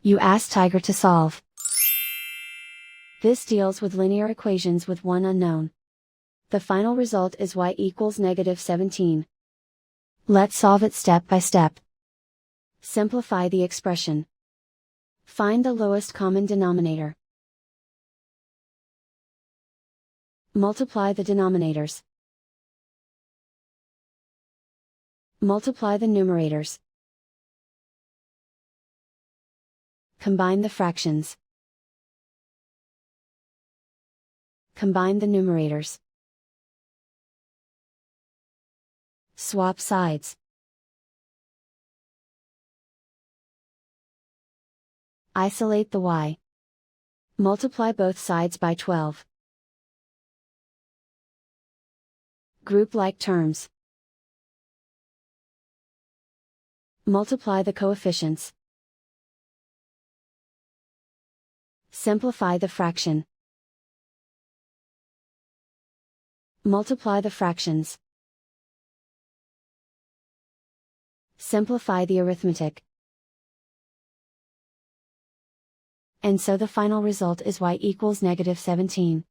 You ask Tiger to solve. This deals with linear equations with one unknown. The final result is y equals -17. Let's solve it step by step. Simplify the expression. Find the lowest common denominator. Multiply the denominators. Multiply the numerators. Combine the fractions. Combine the numerators. Swap sides. Isolate the y. Multiply both sides by 12. Group like terms. Multiply the coefficients. Simplify the fraction. Multiply the fractions. Simplify the arithmetic. And so the final result is y equals -17.